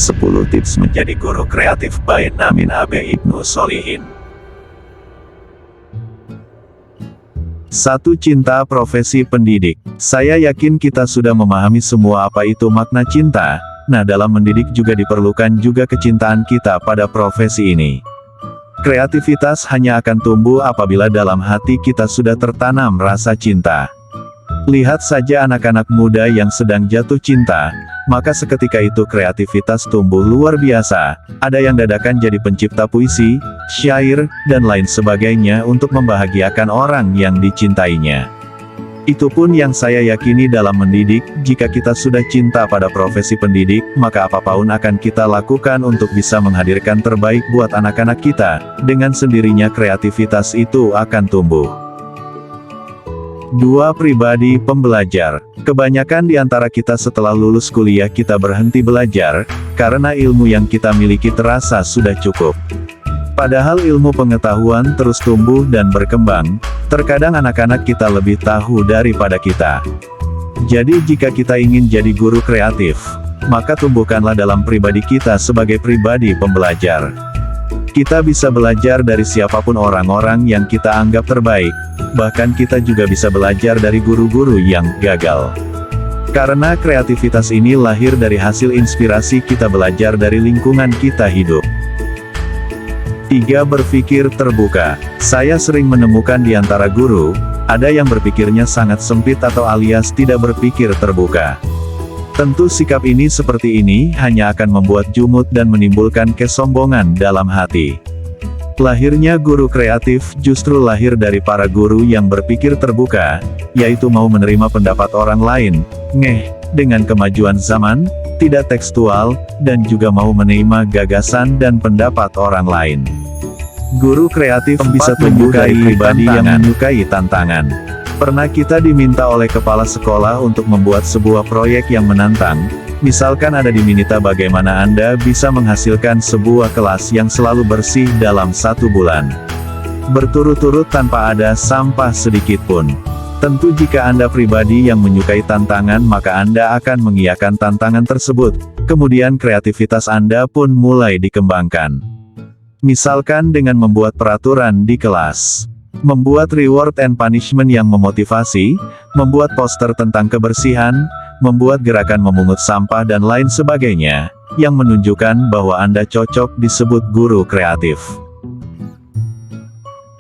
10 tips menjadi guru kreatif by Namin Abe Ibnu Solihin. 1. Cinta profesi pendidik. Saya yakin kita sudah memahami semua apa itu makna cinta. Nah, dalam mendidik juga diperlukan juga kecintaan kita pada profesi ini. Kreativitas hanya akan tumbuh apabila dalam hati kita sudah tertanam rasa cinta. Lihat saja anak-anak muda yang sedang jatuh cinta, maka seketika itu kreativitas tumbuh luar biasa. Ada yang dadakan jadi pencipta puisi, syair, dan lain sebagainya untuk membahagiakan orang yang dicintainya. Itu pun yang saya yakini dalam mendidik. Jika kita sudah cinta pada profesi pendidik, maka apapun akan kita lakukan untuk bisa menghadirkan terbaik buat anak-anak kita. Dengan sendirinya kreativitas itu akan tumbuh. 2. Pribadi pembelajar. Kebanyakan di antara kita setelah lulus kuliah kita berhenti belajar, karena ilmu yang kita miliki terasa sudah cukup. Padahal ilmu pengetahuan terus tumbuh dan berkembang, terkadang anak-anak kita lebih tahu daripada kita. Jadi jika kita ingin jadi guru kreatif, maka tumbuhkanlah dalam pribadi kita sebagai pribadi pembelajar. Kita bisa belajar dari siapapun orang-orang yang kita anggap terbaik, bahkan kita juga bisa belajar dari guru-guru yang gagal. Karena kreativitas ini lahir dari hasil inspirasi kita belajar dari lingkungan kita hidup. 3. Berpikir terbuka. Saya sering menemukan di antara guru, ada yang berpikirnya sangat sempit atau alias tidak berpikir terbuka. Tentu sikap ini seperti ini hanya akan membuat jumut dan menimbulkan kesombongan dalam hati. Lahirnya guru kreatif justru lahir dari para guru yang berpikir terbuka, yaitu mau menerima pendapat orang lain, dengan kemajuan zaman, tidak tekstual, dan juga mau menerima gagasan dan pendapat orang lain. Guru kreatif bisa tumbuh dari pribadi yang menyukai tantangan. Pernah kita diminta oleh kepala sekolah untuk membuat sebuah proyek yang menantang, misalkan ada diminta bagaimana Anda bisa menghasilkan sebuah kelas yang selalu bersih dalam 1 bulan. Berturut-turut tanpa ada sampah sedikit pun. Tentu jika Anda pribadi yang menyukai tantangan maka Anda akan mengiyakan tantangan tersebut, kemudian kreativitas Anda pun mulai dikembangkan. Misalkan dengan membuat peraturan di kelas. Membuat reward and punishment yang memotivasi, membuat poster tentang kebersihan, membuat gerakan memungut sampah dan lain sebagainya, yang menunjukkan bahwa Anda cocok disebut guru kreatif.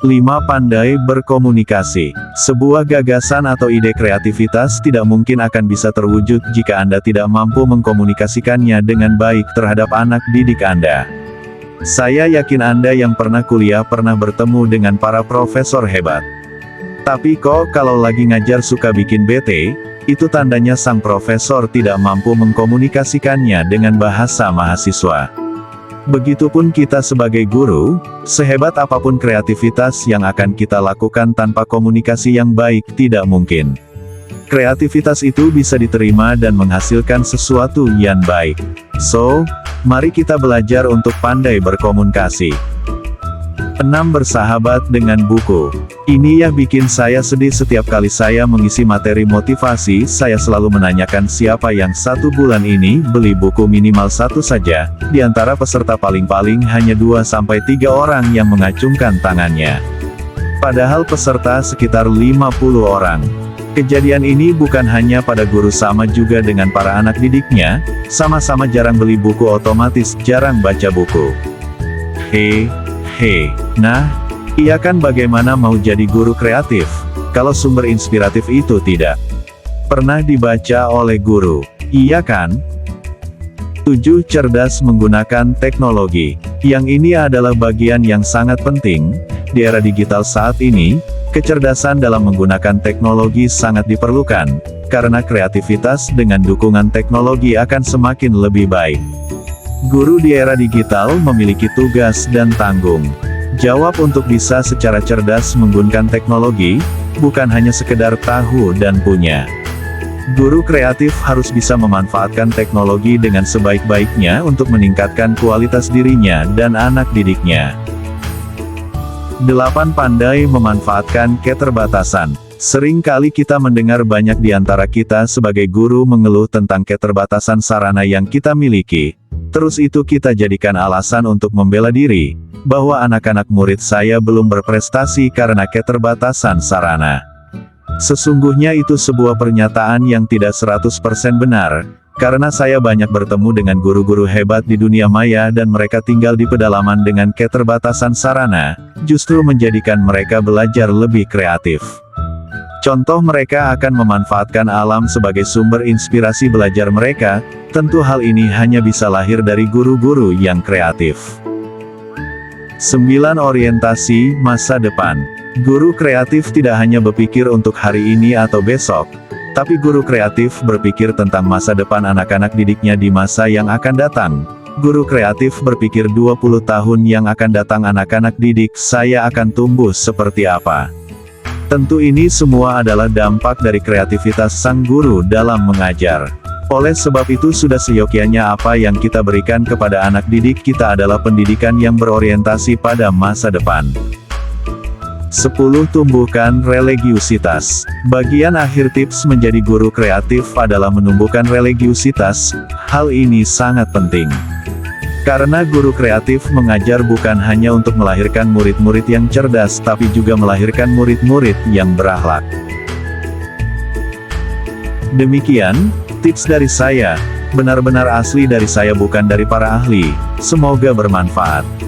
5. Pandai berkomunikasi. Sebuah gagasan atau ide kreativitas tidak mungkin akan bisa terwujud jika Anda tidak mampu mengkomunikasikannya dengan baik terhadap anak didik Anda. Saya yakin Anda yang pernah kuliah pernah bertemu dengan para profesor hebat. Tapi kok kalau lagi ngajar suka bikin bete, itu tandanya sang profesor tidak mampu mengkomunikasikannya dengan bahasa mahasiswa. Begitupun kita sebagai guru, sehebat apapun kreativitas yang akan kita lakukan tanpa komunikasi yang baik tidak mungkin. Kreativitas itu bisa diterima dan menghasilkan sesuatu yang baik. So, mari kita belajar untuk pandai berkomunikasi. 6. Bersahabat dengan buku. Ini ya bikin saya sedih setiap kali saya mengisi materi motivasi. Saya selalu menanyakan siapa yang 1 bulan ini beli buku minimal 1 saja. Di antara peserta paling-paling hanya 2-3 orang yang mengacungkan tangannya. Padahal peserta sekitar 50 orang. Kejadian ini bukan hanya pada guru, sama juga dengan para anak didiknya, sama-sama jarang beli buku otomatis jarang baca buku. Nah, iya kan, bagaimana mau jadi guru kreatif, kalau sumber inspiratif itu tidak pernah dibaca oleh guru, iya kan? 7. Cerdas menggunakan teknologi. Yang ini adalah bagian yang sangat penting, di era digital saat ini. Kecerdasan dalam menggunakan teknologi sangat diperlukan, karena kreativitas dengan dukungan teknologi akan semakin lebih baik. Guru di era digital memiliki tugas dan tanggung jawab untuk bisa secara cerdas menggunakan teknologi, bukan hanya sekedar tahu dan punya. Guru kreatif harus bisa memanfaatkan teknologi dengan sebaik-baiknya untuk meningkatkan kualitas dirinya dan anak didiknya. 8. Pandai memanfaatkan keterbatasan. Sering kali kita mendengar banyak di antara kita sebagai guru mengeluh tentang keterbatasan sarana yang kita miliki. Terus itu kita jadikan alasan untuk membela diri, bahwa anak-anak murid saya belum berprestasi karena keterbatasan sarana. Sesungguhnya itu sebuah pernyataan yang tidak 100% benar, karena saya banyak bertemu dengan guru-guru hebat di dunia maya dan mereka tinggal di pedalaman dengan keterbatasan sarana, justru menjadikan mereka belajar lebih kreatif. Contoh mereka akan memanfaatkan alam sebagai sumber inspirasi belajar mereka, tentu hal ini hanya bisa lahir dari guru-guru yang kreatif. 9. Orientasi masa depan. Guru kreatif tidak hanya berpikir untuk hari ini atau besok, tapi guru kreatif berpikir tentang masa depan anak-anak didiknya di masa yang akan datang. Guru kreatif berpikir 20 tahun yang akan datang anak-anak didik saya akan tumbuh seperti apa. Tentu ini semua adalah dampak dari kreativitas sang guru dalam mengajar. Oleh sebab itu sudah seyogyanya apa yang kita berikan kepada anak didik kita adalah pendidikan yang berorientasi pada masa depan. 10. Tumbuhkan religiusitas. Bagian akhir tips menjadi guru kreatif adalah menumbuhkan religiusitas. Hal ini sangat penting. Karena guru kreatif mengajar bukan hanya untuk melahirkan murid-murid yang cerdas tapi juga melahirkan murid-murid yang berakhlak. Demikian, tips dari saya, benar-benar asli dari saya bukan dari para ahli, semoga bermanfaat.